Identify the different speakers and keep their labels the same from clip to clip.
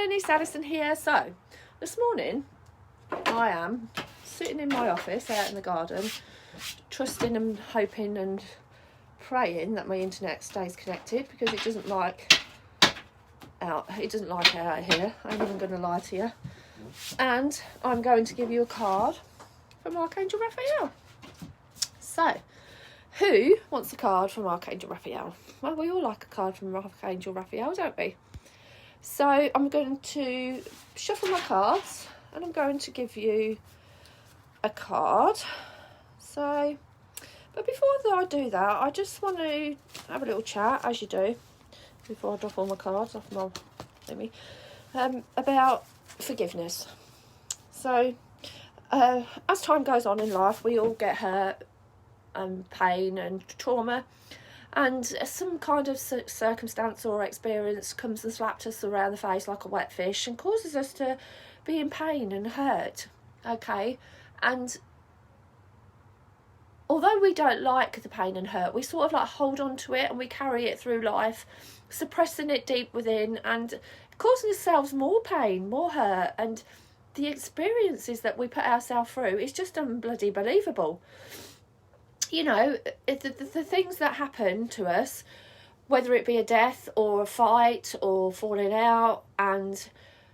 Speaker 1: morning, it's Alison here. So, this morning, I am sitting in my office out in the garden, trusting and hoping and praying that my internet stays connected because it doesn't like out here. I ain't even going to lie to you. And I'm going to give you a card from Archangel Raphael. So, who wants a card from Archangel Raphael? Well, we all like a card from Archangel Raphael, don't we? So I'm going to shuffle my cards and I'm going to give you a card. So, but before I do that, I just want to have a little chat, as you do, before I drop all my cards off my thingy, about forgiveness. So, as time goes on in life, we all get hurt and pain and trauma. And some kind of circumstance or experience comes and slaps us around the face like a wet fish and causes us to be in pain and hurt, okay? And although we don't like the pain and hurt, we sort of like hold on to it and we carry it through life, suppressing it deep within and causing ourselves more pain, more hurt. And the experiences that we put ourselves through is just unbloody believable. You know, the things that happen to us, whether it be a death or a fight or falling out and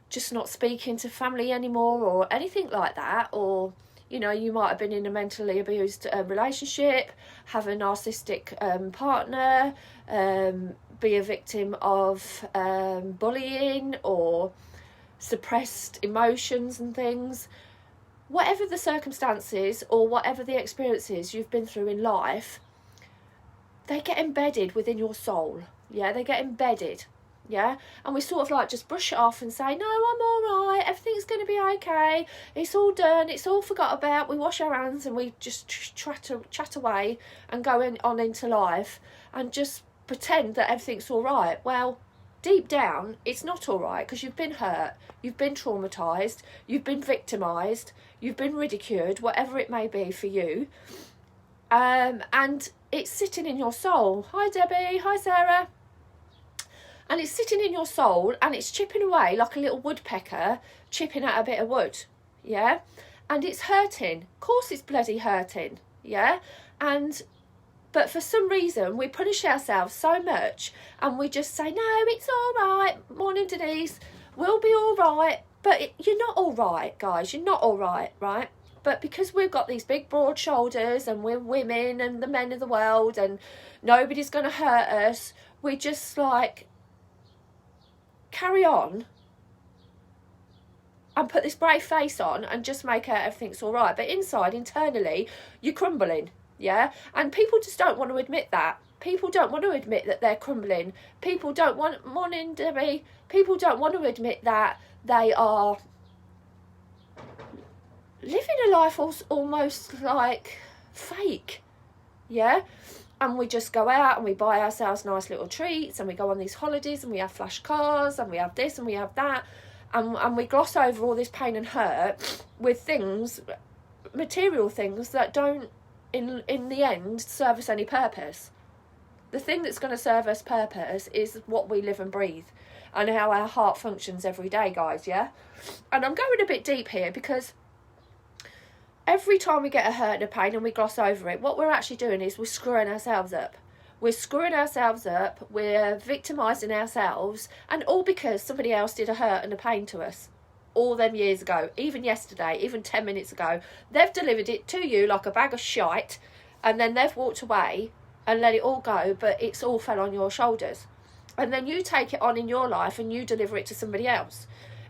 Speaker 1: just not speaking to family anymore or anything like that, or, you know, you might have been in a mentally abused relationship, have a narcissistic partner, be a victim of bullying or suppressed emotions and things. Whatever the circumstances or whatever the experiences you've been through in life, they get embedded within your soul. Yeah, they get embedded. Yeah, and we sort of like just brush it off and say, no, I'm all right, everything's going to be okay, it's all done, it's all forgot about. We wash our hands and we just chat away and go on into life and just pretend that everything's all right. Well, deep down, it's not all right because you've been hurt, you've been traumatised, you've been victimised, you've been ridiculed, whatever it may be for you. And it's sitting in your soul. Hi, Debbie. Hi, Sarah. And it's sitting in your soul and it's chipping away like a little woodpecker chipping at a bit of wood. Yeah? And it's hurting. Of course it's bloody hurting. Yeah? But for some reason, we punish ourselves so much and we just say, no, it's all right. Morning, Denise. We'll be all right. But you're not all right, guys. You're not all right, right? But because we've got these big, broad shoulders and we're women and the men of the world and nobody's going to hurt us, we just, like, carry on and put this brave face on and just make out everything's all right. But inside, internally, you're crumbling. Yeah, and people just don't want to admit that. People don't want to admit that they're crumbling. People don't want, morning, Debbie. People don't want to admit that they are living a life almost like fake. Yeah, and we just go out and we buy ourselves nice little treats and we go on these holidays and we have flash cars and we have this and we have that, and we gloss over all this pain and hurt with things, material things that don't in the end serve us any purpose. The thing that's going to serve us purpose is what we live and breathe and how our heart functions every day, guys. Yeah, and I'm going a bit deep here because every time we get a hurt and a pain and we gloss over it, what we're actually doing is we're screwing ourselves up. We're screwing ourselves up, we're victimising ourselves, and all because somebody else did a hurt and a pain to us all them years ago, even yesterday, even 10 minutes ago. They've delivered it to you like a bag of shite and then they've walked away and let it all go, but it's all fell on your shoulders. And then you take it on in your life and you deliver it to somebody else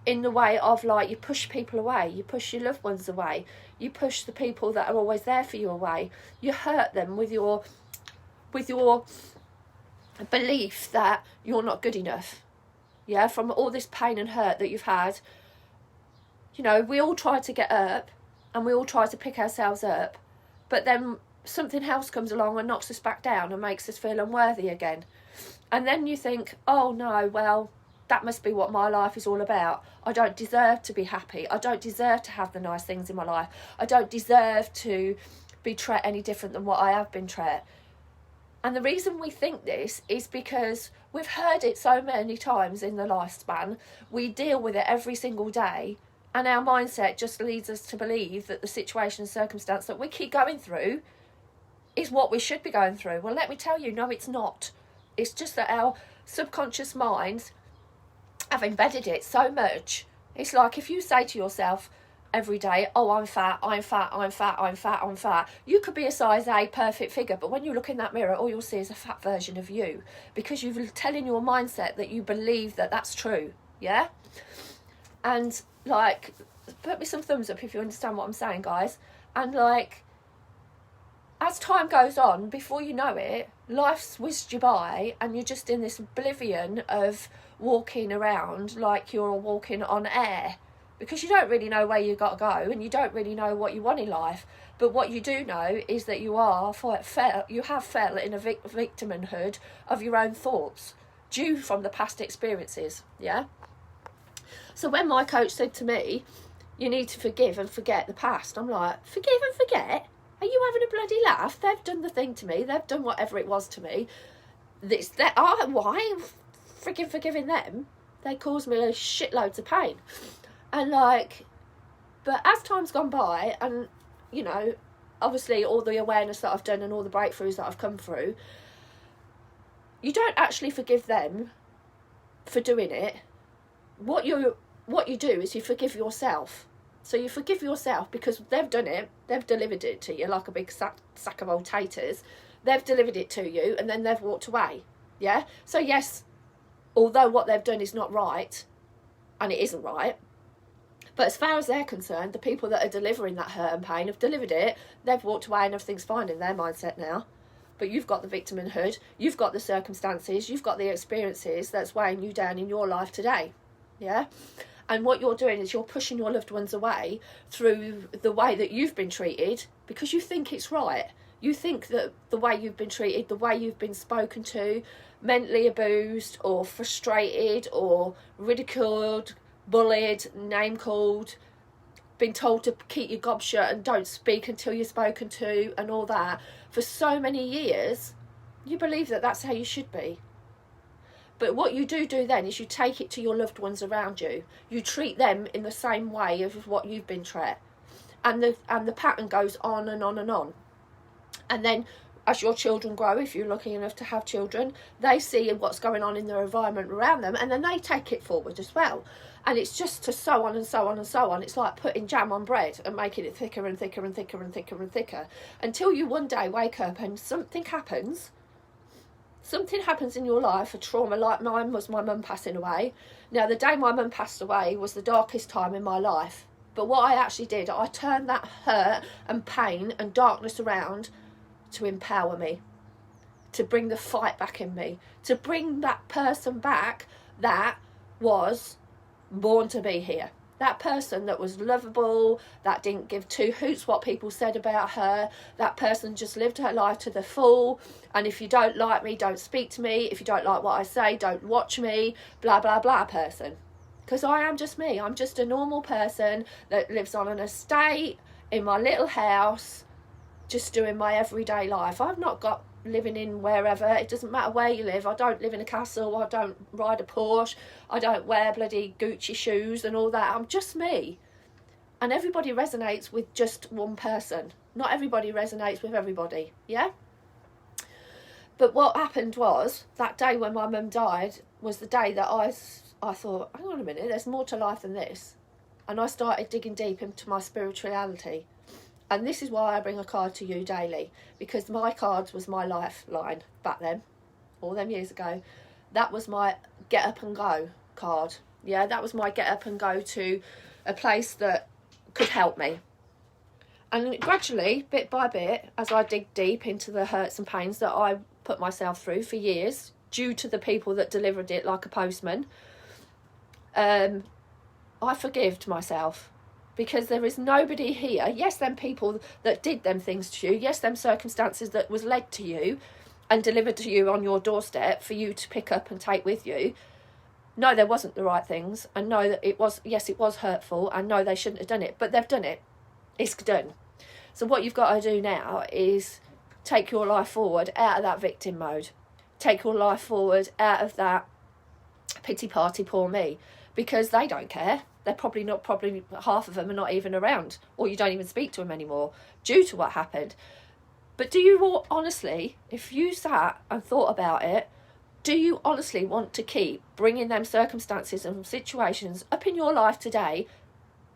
Speaker 1: in the way of, like, you push people away, you push your loved ones away, you push the people that are always there for you away, you hurt them with your belief that you're not good enough. Yeah, from all this pain and hurt that you've had. You know, we all try to get up and we all try to pick ourselves up, but then something else comes along and knocks us back down and makes us feel unworthy again. And then you think, oh no, well, that must be what my life is all about. I don't deserve to be happy. I don't deserve to have the nice things in my life. I don't deserve to be treated any different than what I have been treated. And the reason we think this is because we've heard it so many times in the lifespan. We deal with it every single day. And our mindset just leads us to believe that the situation and circumstance that we keep going through is what we should be going through. Well, let me tell you, no, it's not. It's just that our subconscious minds have embedded it so much. It's like if you say to yourself every day, oh, I'm fat, I'm fat, I'm fat, I'm fat, I'm fat. You could be a size A perfect figure, but when you look in that mirror, all you'll see is a fat version of you, because you're telling your mindset that you believe that that's true, yeah? And, like, put me some thumbs up if you understand what I'm saying, guys. And, like, as time goes on, before you know it, life's whizzed you by and you're just in this oblivion of walking around like you're walking on air, because you don't really know where you got to go and you don't really know what you want in life. But what you do know is that you have fell in a victimhood of your own thoughts due from the past experiences, yeah? So when my coach said to me, you need to forgive and forget the past, I'm like, forgive and forget? Are you having a bloody laugh? They've done the thing to me. They've done whatever it was to me. Why am freaking forgiving them? They caused me a shitloads of pain. And like, but as time's gone by, and you know, obviously all the awareness that I've done and all the breakthroughs that I've come through, you don't actually forgive them for doing it. What you do is you forgive yourself. So you forgive yourself because they've done it, they've delivered it to you like a big sack of old taters. They've delivered it to you and then they've walked away, yeah? So yes, although what they've done is not right, and it isn't right, but as far as they're concerned, the people that are delivering that hurt and pain have delivered it, they've walked away and everything's fine in their mindset now. But you've got the victimhood, you've got the circumstances, you've got the experiences that's weighing you down in your life today, yeah? And what you're doing is you're pushing your loved ones away through the way that you've been treated because you think it's right. You think that the way you've been treated, the way you've been spoken to, mentally abused or frustrated or ridiculed, bullied, name-called, been told to keep your gob shut and don't speak until you're spoken to and all that, for so many years, you believe that that's how you should be. But what you do then is you take it to your loved ones around you. You treat them in the same way as what you've been treated. And the pattern goes on and on and on. And then as your children grow, if you're lucky enough to have children, they see what's going on in their environment around them and then they take it forward as well. And it's just to so on and so on and so on. It's like putting jam on bread and making it thicker and thicker and thicker and thicker and thicker until you one day wake up and something happens. Something happens in your life, a trauma like mine was my mum passing away. Now, the day my mum passed away was the darkest time in my life. But what I actually did, I turned that hurt and pain and darkness around to empower me, to bring the fight back in me, to bring that person back that was born to be here. That person that was lovable, that didn't give two hoots what people said about her, that person just lived her life to the full, and if you don't like me, don't speak to me, if you don't like what I say, don't watch me, blah, blah, blah person. Because I am just me. I'm just a normal person that lives on an estate, in my little house, just doing my everyday life. I've not got living in wherever. It doesn't matter where you live. I don't live in a castle. I don't ride a Porsche. I don't wear bloody Gucci shoes and all that. I'm just me. And everybody resonates with just one person. Not everybody resonates with everybody, yeah? But what happened was, that day when my mum died was the day that I thought, hang on a minute, there's more to life than this. And I started digging deep into my spirituality. And this is why I bring a card to you daily, because my cards was my lifeline back then, all them years ago. That was my get up and go card. Yeah, that was my get up and go to a place that could help me. And gradually, bit by bit, as I dig deep into the hurts and pains that I put myself through for years, due to the people that delivered it like a postman, I forgived myself. Because there is nobody here, yes, them people that did them things to you, yes, them circumstances that was led to you and delivered to you on your doorstep for you to pick up and take with you. No, there wasn't the right things, and no, that it was, yes, it was hurtful, and no, they shouldn't have done it, but they've done it. It's done. So what you've got to do now is take your life forward out of that victim mode. Take your life forward out of that pity party, poor me, because they don't care. They're probably half of them are not even around, or you don't even speak to them anymore due to what happened. But do you all, honestly, if you sat and thought about it, do you honestly want to keep bringing them circumstances and situations up in your life today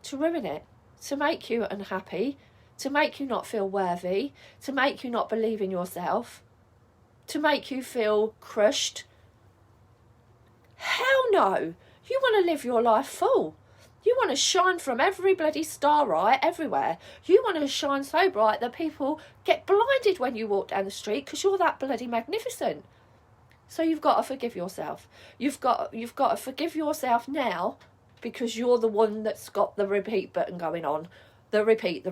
Speaker 1: to ruin it, to make you unhappy, to make you not feel worthy, to make you not believe in yourself, to make you feel crushed? Hell no. You want to live your life full. You want to shine from every bloody star right everywhere. You want to shine so bright that people get blinded when you walk down the street because you're that bloody magnificent. So you've got to forgive yourself. You've got to forgive yourself now, because you're the one that's got the repeat button going on. The repeat,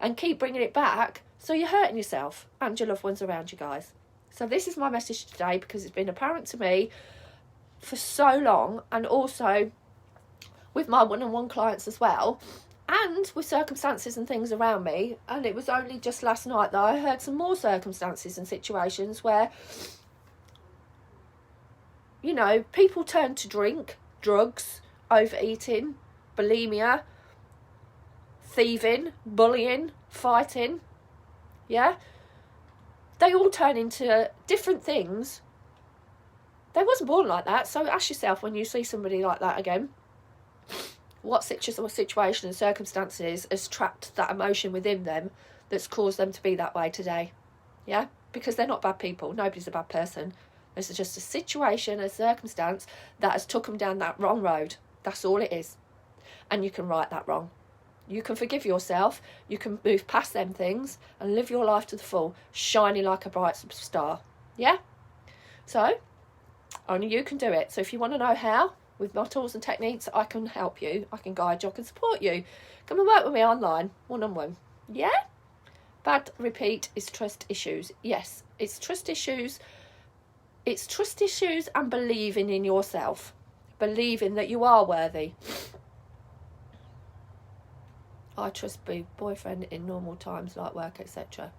Speaker 1: and keep bringing it back, so you're hurting yourself and your loved ones around you, guys. So this is my message today, because it's been apparent to me for so long, and also with my one-on-one clients as well, and with circumstances and things around me. And it was only just last night that I heard some more circumstances and situations where, you know, people turn to drink, drugs, overeating, bulimia, thieving, bullying, fighting. Yeah, they all turn into different things. They wasn't born like that. So ask yourself, when you see somebody like that again, what situation and circumstances has trapped that emotion within them that's caused them to be that way today? Yeah, because they're not bad people. Nobody's a bad person. It's just a situation, a circumstance that has took them down that wrong road. That's all it is. And you can right that wrong. You can forgive yourself. You can move past them things and live your life to the full, shining like a bright star. Yeah? So, only you can do it. So if you want to know how, with my tools and techniques, I can help you. I can guide you. I can support you. Come and work with me online, one-on-one. Yeah? Bad repeat is trust issues. Yes, it's trust issues. It's trust issues and believing in yourself. Believing that you are worthy. I trust my boyfriend in normal times like work, etc.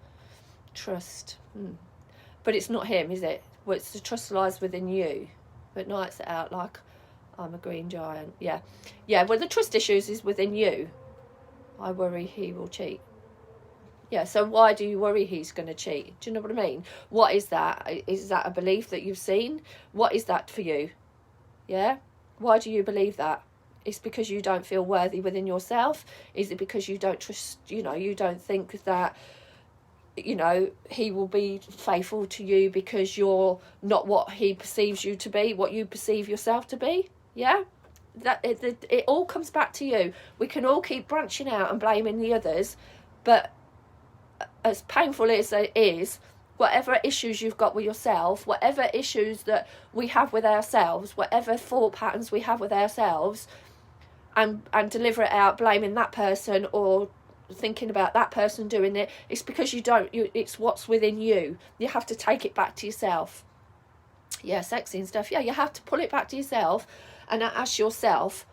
Speaker 1: Trust. But it's not him, is it? Well, it's the trust lies within you. But no, it's out like I'm a green giant. Yeah. Well, the trust issues is within you. I worry he will cheat. Yeah, so why do you worry he's going to cheat? Do you know what I mean? What is that? Is that a belief that you've seen? What is that for you? Yeah? Why do you believe that? It's because you don't feel worthy within yourself? Is it because you don't trust, you don't think that, he will be faithful to you because you're not what he perceives you to be, what you perceive yourself to be? Yeah? That it all comes back to you. We can all keep branching out and blaming the others, but as painful as it is, whatever issues you've got with yourself, whatever issues that we have with ourselves, whatever thought patterns we have with ourselves, and deliver it out blaming that person or thinking about that person doing it, it's because it's what's within you. You have to take it back to yourself. Yeah, sexy and stuff. Yeah, you have to pull it back to yourself and ask yourself,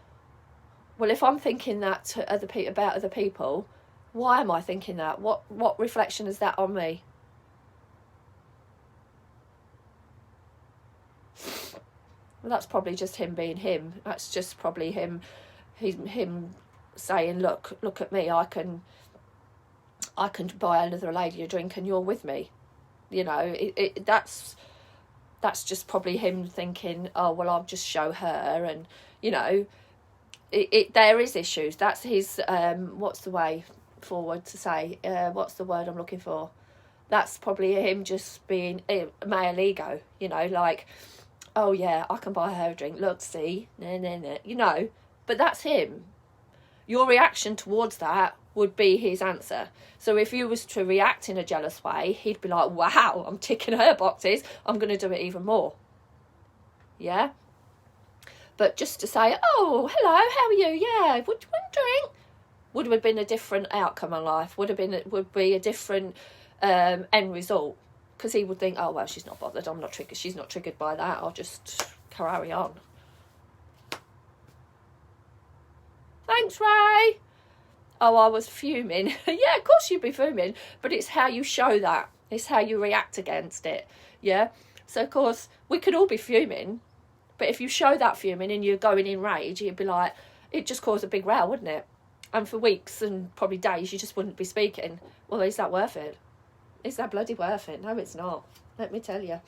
Speaker 1: well, if I'm thinking that to about other people, why am I thinking that? What reflection is that on me? Well, that's probably just him being him. That's just probably him saying, look at me, I can buy another lady a drink and you're with me. That's just probably him thinking, oh, well, I'll just show her. And, there is issues. That's his, what's the way forward to say, what's the word I'm looking for? That's probably him just being male ego, like, oh yeah, I can buy her a drink, look, see, nah. But that's him. Your reaction towards that would be his answer. So if you was to react in a jealous way, he'd be like, wow, I'm ticking her boxes, I'm going to do it even more. Yeah? But just to say, oh, hello, how are you? Yeah, would you want a drink? Would have been a different outcome in life. Would be a different end result. Because he would think, oh, well, she's not bothered. I'm not triggered. She's not triggered by that. I'll just carry on. Thanks, Ray. oh, I was fuming. Yeah, of course you'd be fuming, but it's how you show that. It's how you react against it. Yeah. So of course we could all be fuming, but if you show that fuming and you're going in rage, you'd be like, it just caused a big row, wouldn't it? And for weeks and probably days, you just wouldn't be speaking. Well, is that worth it? Is that bloody worth it? No, it's not. Let me tell you.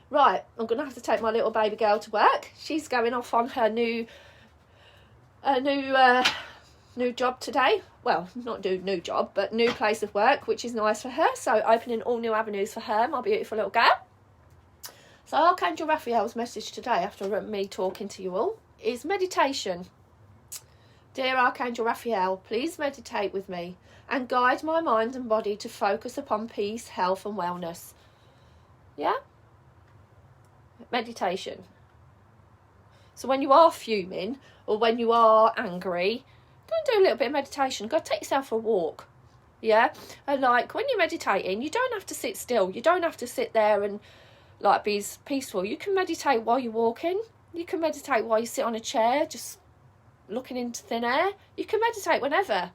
Speaker 1: Right, I'm going to have to take my little baby girl to work. She's going off on her new job today. Well, not new job, but new place of work, which is nice for her. So opening all new avenues for her, my beautiful little girl. So Archangel Raphael's message today, after me talking to you all, is meditation. Dear Archangel Raphael, please meditate with me and guide my mind and body to focus upon peace, health and wellness. Yeah? Meditation. So when you are fuming or when you are angry, go and do a little bit of meditation. Go take yourself for a walk. Yeah? And like when you're meditating, you don't have to sit still. You don't have to sit there and like be peaceful. You can meditate while you're walking. You can meditate while you sit on a chair, just looking into thin air. You can meditate whenever.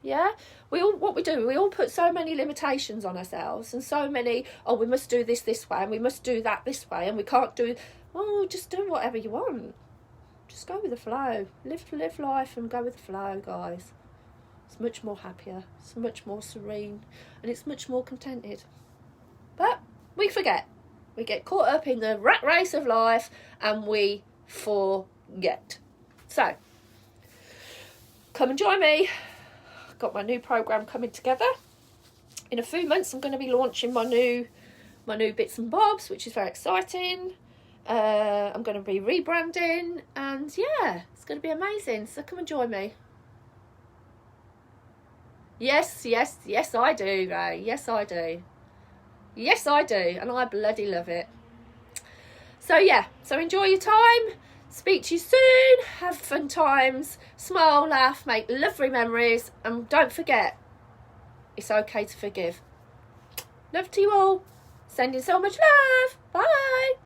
Speaker 1: Yeah, we all put so many limitations on ourselves and so many, oh, we must do this way and we must do that this way and we can't do, well, just do whatever you want. Just go with the flow. Live life and go with the flow, guys. It's much more happier, it's much more serene, and it's much more contented. But we forget. We get caught up in the rat race of life and we forget. So, come and join me. I've got my new program coming together. In a few months, I'm going to be launching my new bits and bobs, which is very exciting. I'm going to be rebranding, and yeah, it's going to be amazing. So come and join me. Yes, I do, Ray. Yes, I do. Yes, I do, and I bloody love it. So yeah, so enjoy your time. Speak to you soon. Have fun times. Smile, laugh, make lovely memories, and don't forget, it's okay to forgive. Love to you all. Sending so much love. Bye.